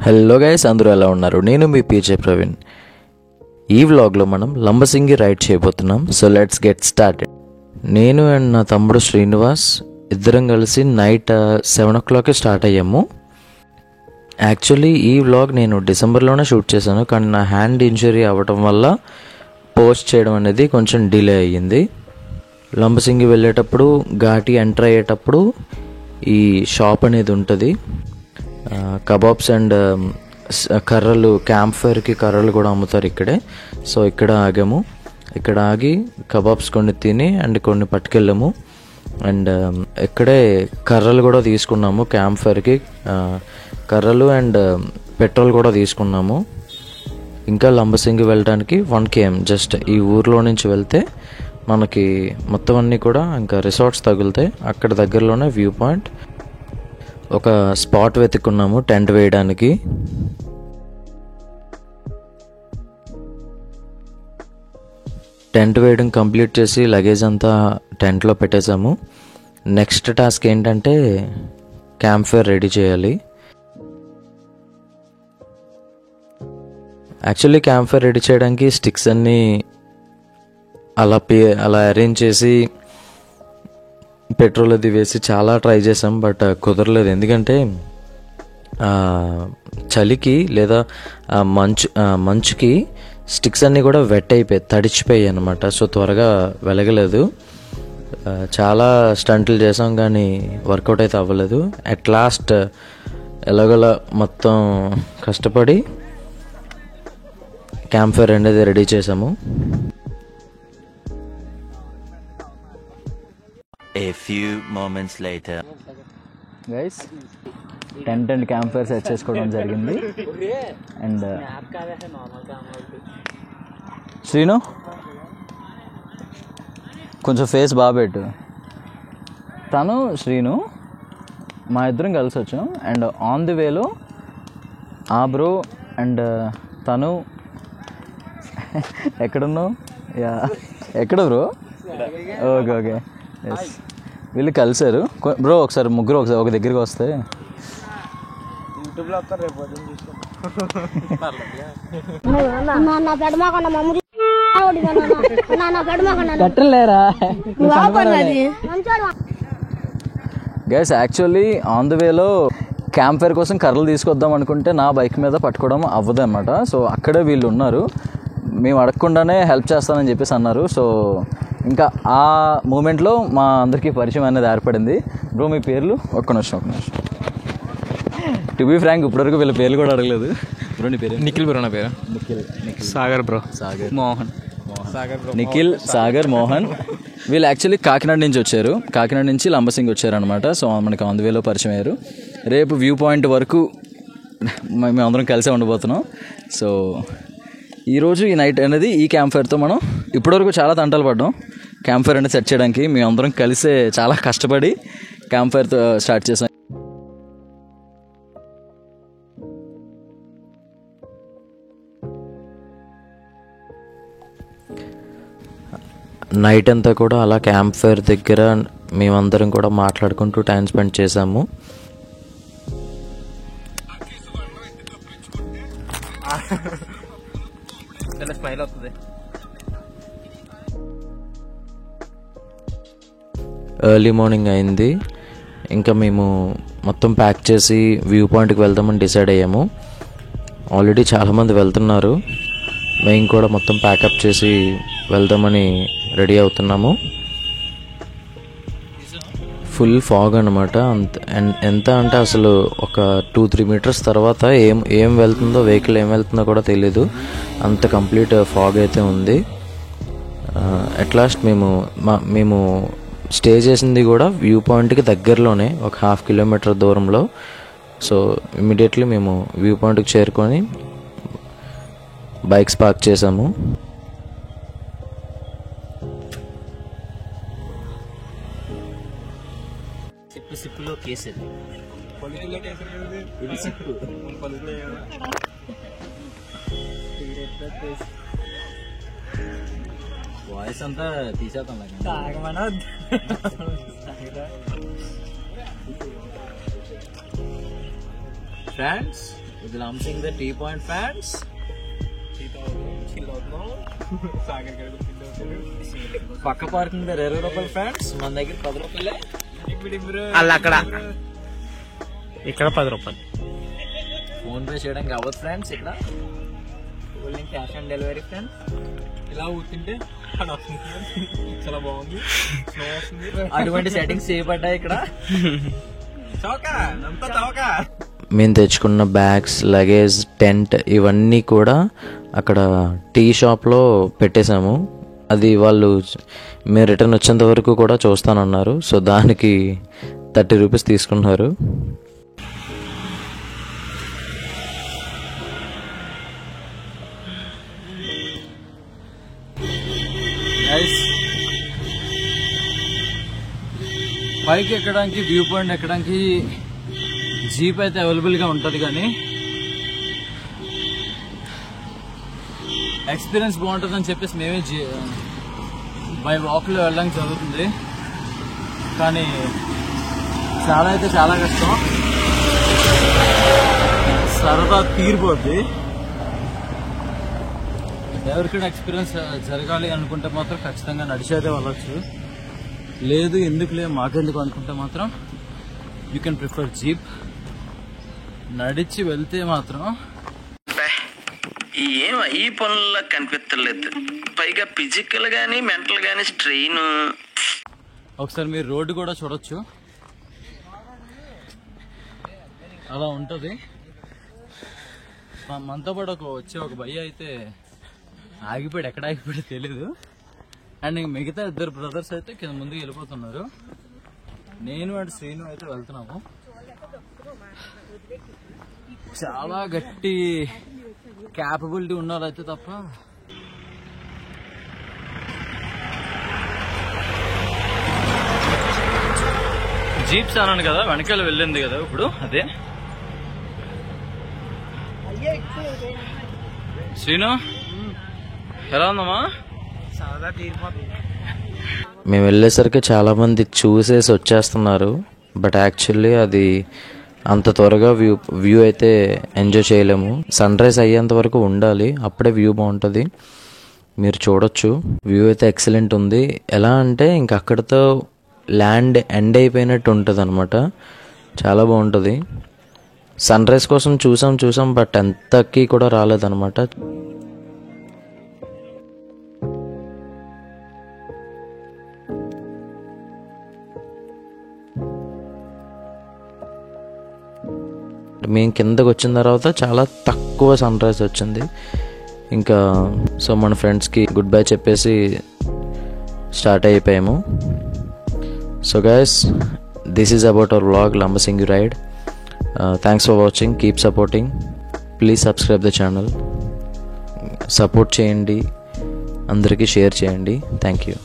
Hello guys, అందరూ ఎలా ఉన్నారు? నేను మీ పీజే ప్రవీణ్. ఈ వ్లాగ్లో మనం లంబసింగి రైడ్ చేయబోతున్నాం. So let's get started. నేను అండ్ నా తమ్ముడు శ్రీనివాస్ ఇద్దరం కలిసి నైట్ 7 o'clock స్టార్ట్ అయ్యాము. యాక్చువల్లీ ఈ వ్లాగ్ నేను డిసెంబర్లోనే షూట్ చేశాను, కానీ నా హ్యాండ్ ఇంజరీ అవ్వటం వల్ల పోస్ట్ చేయడం అనేది కొంచెం డిలే అయ్యింది. లంబసింగి వెళ్ళేటప్పుడు ఘాటి ఎంటర్ అయ్యేటప్పుడు ఈ షాప్ అనేది ఉంటుంది. కబాబ్స్ అండ్ కర్రలు, క్యాంప్ ఫైర్కి కర్రలు కూడా అమ్ముతారు ఇక్కడే. సో ఇక్కడ ఆగాము. ఇక్కడ ఆగి కబాబ్స్ కొన్ని తిని అండ్ కొన్ని పట్టుకెళ్ళాము. అండ్ ఇక్కడే కర్రలు కూడా తీసుకున్నాము. క్యాంప్ ఫైర్కి కర్రలు అండ్ పెట్రోల్ కూడా తీసుకున్నాము. ఇంకా లంబసింగి వెళ్ళడానికి 1 km జస్ట్ ఈ ఊర్లో నుంచి వెళ్తే మనకి మొత్తం అన్నీ కూడా ఇంకా రిసార్ట్స్ తగులుతాయి. అక్కడ దగ్గరలోనే వ్యూ పాయింట్ ఒక స్పాట్ వెతుక్కున్నాము టెంట్ వేయడానికి. టెంట్ వేయడం కంప్లీట్ చేసి లగేజ్ అంతా టెంట్లో పెట్టేశాము. నెక్స్ట్ టాస్క్ ఏంటంటే క్యాంప్ ఫైర్ రెడీ చేయాలి. యాక్చువల్లీ క్యాంప్ ఫైర్ రెడీ చేయడానికి స్టిక్స్ అన్నీ అలా అరేంజ్ చేసి పెట్రోల్ అది వేసి చాలా ట్రై చేసాం, బట్ కుదరలేదు. ఎందుకంటే చలికి లేదా మంచుకి స్టిక్స్ అన్నీ కూడా వెట్ అయిపోయాయి, తడిచిపోయాయి అన్నమాట. సో త్వరగా వెలగలేదు. చాలా స్టంట్లు చేసాం కానీ వర్కౌట్ అయితే అవ్వలేదు. అట్ లాస్ట్ ఎలాగోలా మొత్తం కష్టపడి క్యాంప్ ఫైర్ అనేది రెడీ చేసాము. A few moments later. Guys, tent and camp fire set చేసుకోవడం జరిగింది. అండ్ శ్రీను కొంచెం ఫేస్ బాగా పెట్టు. తను శ్రీను మా ఇద్దరం కలిసి వచ్చాం. అండ్ ఆన్ ది వేలో ఆ బ్రో అండ్ తను ఎక్కడున్నావు? ఎక్కడ బ్రో? ఓకే ఓకే, ఎస్, వీళ్ళు కలిసారు. బ్రో ఒకసారి ముగ్గురు ఒకసారి ఒక దగ్గరికి వస్తే కట్టలేరా గైస్. యాక్చువల్లీ ఆన్ ది వేలో క్యాంప్ ఫైర్ కోసం కర్రలు తీసుకొద్దాం అనుకుంటే నా బైక్ మీద పట్టుకోవడం అవ్వదు అనమాట. సో అక్కడే వీళ్ళు ఉన్నారు. మేము అడగకుండానే హెల్ప్ చేస్తానని చెప్పేసి అన్నారు. సో ఇంకా ఆ మూమెంట్లో మా అందరికీ పరిచయం అనేది ఏర్పడింది. బ్రో మీ పేర్లు? ఒక్క నిమిషం. టు బీ ఫ్రాంక్ ఇప్పటివరకు వీళ్ళ పేర్లు కూడా అడగలేదు. బ్రో నీ పేరు? నిఖిల్ బ్రో. నా పేరు సాగర్ బ్రో. మోహన్. నిఖిల్, సాగర్, మోహన్. వీళ్ళు యాక్చువల్లీ కాకినాడ నుంచి వచ్చారు. కాకినాడ నుంచి లంబసింగి వచ్చారనమాట. సో మనకి ఆన్ ది వేలో పరిచయం అయ్యారు. రేపు వ్యూ పాయింట్ వరకు మేము అందరం కలిసే ఉండబోతున్నాం. సో ఈరోజు ఈ నైట్ అనేది ఈ క్యాంప్ ఫైర్తో మనం ఇప్పటివరకు చాలా తంటాలు పడ్డాం. క్యాంప్ ఫైర్ అనేది సెట్ చేయడానికి మేము అందరం కలిసే చాలా కష్టపడి క్యాంప్ ఫైర్తో స్టార్ట్ చేసాం. నైట్ అంతా కూడా అలా క్యాంప్ ఫైర్ దగ్గర మేమందరం కూడా మాట్లాడుకుంటూ టైం స్పెండ్ చేసాము. ఎర్లీ మార్నింగ్ అయింది. ఇంకా మేము మొత్తం ప్యాక్ చేసి వ్యూ పాయింట్కి వెళ్దామని డిసైడ్ అయ్యాము. ఆల్రెడీ చాలామంది వెళ్తున్నారు. మేము కూడా మొత్తం ప్యాకప్ చేసి వెళ్దామని రెడీ అవుతున్నాము. ఫుల్ ఫాగ్ అనమాట. ఎంత అంటే అసలు ఒక 2-3 meters తర్వాత ఏం వెళ్తుందో, వెహికల్ ఏం వెళ్తుందో కూడా తెలీదు. అంత కంప్లీట్ ఫాగ్ అయితే ఉంది. అట్ లాస్ట్ మేము స్టే చేసింది కూడా వ్యూ పాయింట్కి దగ్గరలోనే, ఒక 1/2 kilometer దూరంలో. సో ఇమ్మీడియట్లీ మేము వ్యూ పాయింట్కి చేరుకొని బైక్స్ పార్క్ చేసాము. సిప్పులో కేసరి ఇది సిప్పు వాయిస్ అంతా తీసేద్దాం. ఫ్రెండ్స్ ఇది లంసింగ్ ద టీ పాయింట్ ఫ్యాన్స్. పక్క పార్కింగ్ దగ్గర 20 రూపాయలు ఫ్రెండ్స్, మన దగ్గర 10 రూపాయలే. అలా అక్కడ ఇక్కడ 10 రూపాయలు. ఫోన్ పే చేయడానికి అవ్వదు ఫ్రెండ్స్ ఇక్కడ. Cash on delivery friends. ఇలా ఊతుంటే చాలా బాగుంది. అటువంటి సెట్టింగ్స్ చేయబడ్డాయి ఇక్కడ. మేము తెచ్చుకున్న బ్యాగ్స్, లగేజ్, టెంట్ ఇవన్నీ కూడా అక్కడ టీ షాప్లో పెట్టేశాము. అది వాళ్ళు మేము రిటర్న్ వచ్చేంత వరకు కూడా చూస్తానన్నారు. సో దానికి 30 రూపీస్ తీసుకున్నారు. పైకి ఎక్కడానికి, వ్యూ పాయింట్ ఎక్కడానికి జీప్ అయితే అవైలబుల్గా ఉంటుంది, కానీ ఎక్స్పీరియన్స్ బాగుంటుందని చెప్పేసి మేమే బై వాక్లో వెళ్ళడానికి జరుగుతుంది. కానీ చాలా అయితే చాలా కష్టం, సరదా తీరిపోద్ది. ఎవరికైనా ఎక్స్పీరియన్స్ జరగాలి అనుకుంటే మాత్రం ఖచ్చితంగా నడిచేదే వెళ్ళొచ్చు. లేదు ఎందుకులే మాకెందుకు అనుకుంటే మాత్రం యూ కెన్ ప్రిఫర్ జీప్. నడిచి వెళ్తే మాత్రం ఏం ఈ పనుల్లో కనిపించలేదు. పైగా ఫిజికల్ గానీ మెంటల్ గానీ స్ట్రెయిన్. ఒకసారి మీరు రోడ్డు కూడా చూడొచ్చు, అలా ఉంటుంది. మనతో పాటు ఒక భయ్య అయితే ఆగిపోయాడు. ఎక్కడ ఆగిపోయాడో తెలీదు. అండ్ మిగతా 2 బ్రదర్స్ అయితే కింద ముందుకు వెళ్ళిపోతున్నారు. నేను అండ్ శ్రీను అయితే వెళ్తున్నాము. చాలా గట్టి క్యాపబిలిటీ ఉన్నారైతే తప్ప జీప్స్ అన్నాను కదా, వెనకాల వెళ్ళింది కదా ఇప్పుడు. అదే శ్రీను, ఎలా ఉందమ్మా? మేము వెళ్ళేసరికి చాలామంది చూసేసి వచ్చేస్తున్నారు. బట్ యాక్చువల్లీ అది అంత త్వరగా వ్యూ అయితే ఎంజాయ్ చేయలేము. సన్ రైజ్ అయ్యేంత వరకు ఉండాలి, అప్పుడే వ్యూ బాగుంటుంది. మీరు చూడొచ్చు, వ్యూ అయితే ఎక్సలెంట్ ఉంది. ఎలా అంటే ఇంక అక్కడితో ల్యాండ్ ఎండ్ అయిపోయినట్టు ఉంటుంది అనమాట. చాలా బాగుంటుంది. సన్ రైజ్ కోసం చూసాం బట్ ఎంతకి కూడా రాలేదన్నమాట. మేము కిందకు వచ్చిన తర్వాత చాలా తక్కువ సన్ రైజ్ వచ్చింది. ఇంకా సో మన ఫ్రెండ్స్కి గుడ్ బై చెప్పేసి స్టార్ట్ అయిపోయాము. So guys, this is about our vlog Lambasingi ride. Thanks for watching. Keep supporting. Please subscribe the channel. Support చేయండి, అందరికీ షేర్ చేయండి. Thank you.